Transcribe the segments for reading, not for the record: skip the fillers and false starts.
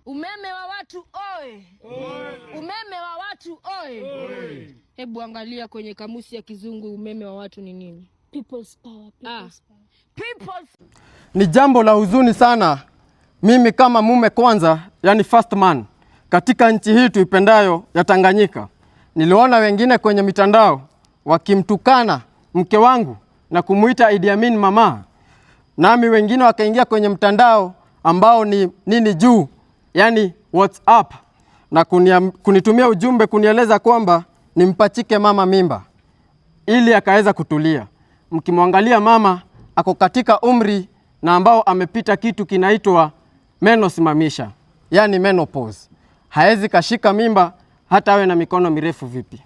Umeme wa watu oe. Umeme wa watu oe. Hebu angalia kwenye kamusi ya Kizungu umeme wa watu ni nini? People's power. People's... Ni jambo la huzuni sana mimi kama mume kwanza, yani first man, katika nchi hii tuipendayo ya Tanganyika. Niliona wengine kwenye mitandao wakimtukana mke wangu na kumuita Idi Amin mama. Nami wengine wakaingia kwenye mtandao ambao ni nini juu, yani WhatsApp, na kunitumia ujumbe kunieleza kwamba nimpachike mama mimba ili akaweza kutulia. Mkimwangalia mama ako katika umri na ambao amepita kitu kinaitwa menosimamisha, yani menopause. Haezi kashika mimba hata awe na mikono mirefu vipi.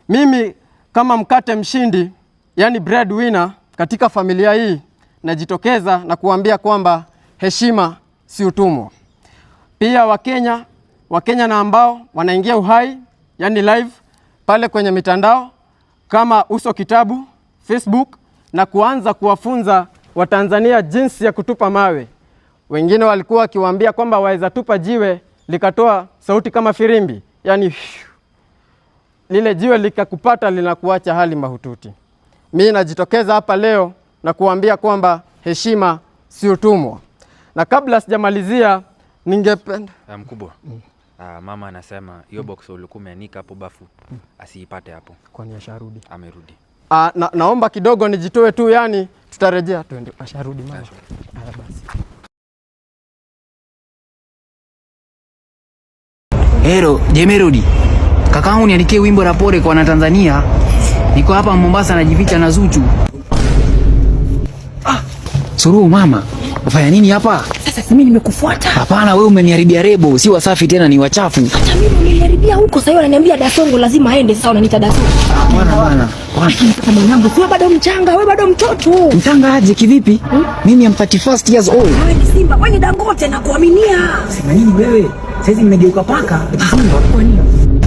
Mimi kama mkate mshindi, yani breadwinner katika familia hii, najitokeza na kuambia kwamba heshima si utumwa. Pia Wakenya na ambao wanaingia uhai, yani live pale kwenye mitandao kama Uso Kitabu, Facebook, na kuanza kuwafunza Watanzania jinsi ya kutupa mawe. Wengine walikuwa wakiwaambia kwamba waweza tupa jiwe likatoa sauti kama firimbi, yani lile jiwe likakupata linakuacha hali mahututi. Mimi najitokeza hapa leo na kuambia kwamba heshima si utumwa. Na kabla sijamalizia ningependa mkubwa. Mama anasema hiyo box ulikuwa umeanika hapo bafu asiipate hapo. Kwani asharudi? Amerudi. Naomba kidogo nijitoe tu, yani tutarejea tuende. Asharudi mama. Haya basi. Hero, jemerudi. Kakaangu niandikie wimbo la pole kwa Wanatanzania. Niko hapa Mombasa najificha na Zuchu. Suluhu mama, ufanya nini hapa? Sasa mimi nimekufuata. Hapana, wewe umeniharibia rebo, si wasafi tena ni wachafu. Hata mimi umeniharibia huko, sasa unaniambia Dasongo lazima aende, sasa unaniita Dasongo. Bwana. Sasa mwanangu, wewe bado mchanga, wewe bado mtoto. Mchanga aje kivipi? Mimi am 31 years old. Wewe ni Simba, wewe ni Dangote na kuaminia. Sema nini wewe? Sasa nimegeuka paka. Simba kwa nini?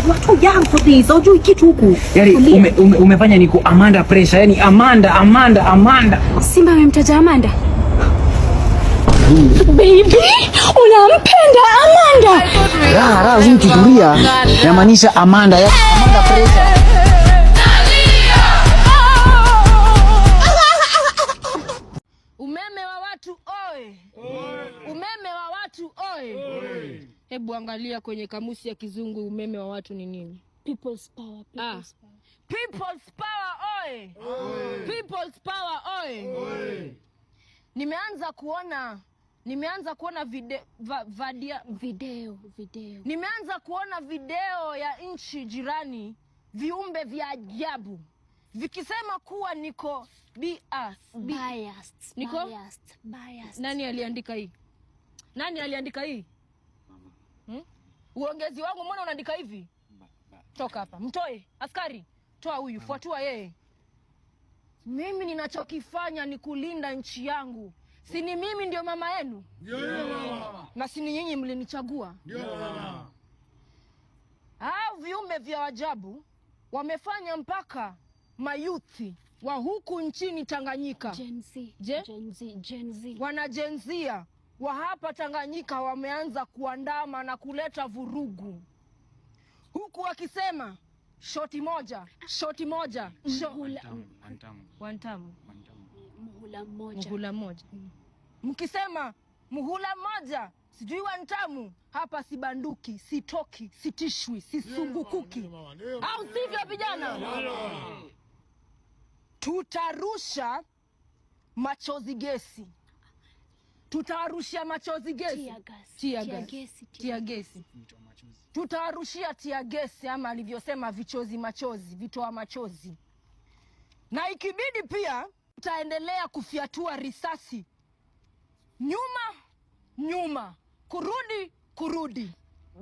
Watu young for this, hujui kitu huku. Yaani umefanya niko Amanda pressure, yani Amanda. Simba amemtaja Amanda. Baby, unampenda Amanda? Raha Zuchu tulia. Yamaanisha Amanda pressure. Umeme wa watu oe. Umeme wa watu oe. Hebu angalia kwenye kamusi ya Kizungu umeme wa watu ni nini? People's power. People's power oe. People's power oe. Nimeanza kuona video. Nimeanza kuona video ya nchi jirani, viumbe vya ajabu vikisema kuwa niko biased. Nani aliandika hii? Uongezi wangu mbona unaandika hivi? Toka hapa. Mtoe. Askari, toa huyu, fuatua yeye. Mimi ninachokifanya ni kulinda nchi yangu. Si ni mimi ndio mama yenu? Ndio mama. Na si ni nyinyi mlinichagua? Ndio mama. Hao viumbe vya ajabu wamefanya mpaka mayuthi wa huku nchini Tanganyika. Gen Z. Wanajenzia wa hapa Tanganyika wameanza kuandama na kuleta vurugu. Huku wakisema shoti moja. Muhula moja. Mkisema muhula moja, sijui wantamu, hapa sibanduki, sitoki, sitishwi, sisungukuki. Au sivyo vijana? Tutarusha machozi gesi. Tia gesi. Tutawarushia tia gesi, ama alivyosema vitoa machozi. Na ikibidi pia tutaendelea kufiatua risasi. Nyuma. Kurudi.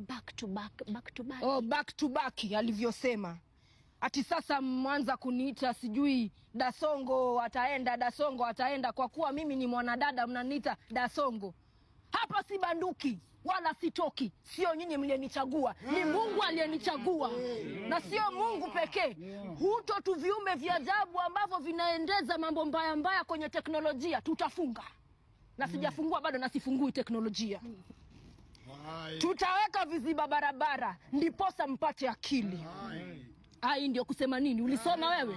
Back to back. Back to back alivyosema. Ati sasa mwanza kuniita sijui Dasongo ataenda kwa kuwa mimi ni mwanadada mnaniita Dasongo. Hapa si banduki wala sitoki. Sio nyinyi mlienichagua, ni Mungu aliyenichagua. Na sio Mungu pekee. Huto tu viumbe vya ajabu ambavyo vinaendeza mambo mbaya kwenye teknolojia tutafunga. Na sijafungua bado na sifungui teknolojia. Tutaweka viziba barabara ndiposa mpate akili. Ai, ndio kusema nini? Ulisoma wewe?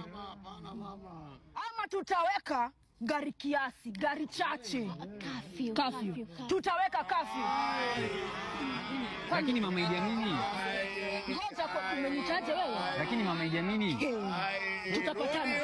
Ama tutaweka gari kiasi, gari chache. Kafyu. Tutaweka kafyu. Lakini mama Idi Amini. Ngoja kwa umenitaje wewe? Lakini mama Idi Amini. Tutapatana.